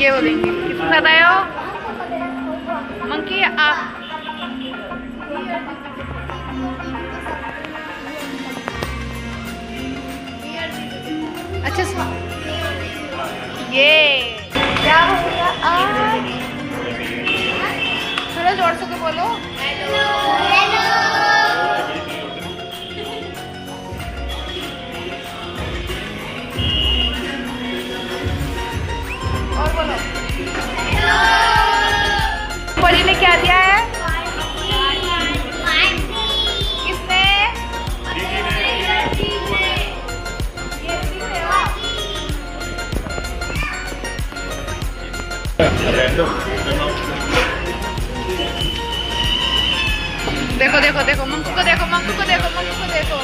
ये बोलेंगे किसके साथ आए हो? मंकी आ अच्छा ये क्या हो गया आज? थोड़ा जोर से तो बोलो। और बोलो। परी ने क्या दिया है? किसने? देखो देखो देखो मंकू को देखो, मंकू को देखो, मंकू को देखो।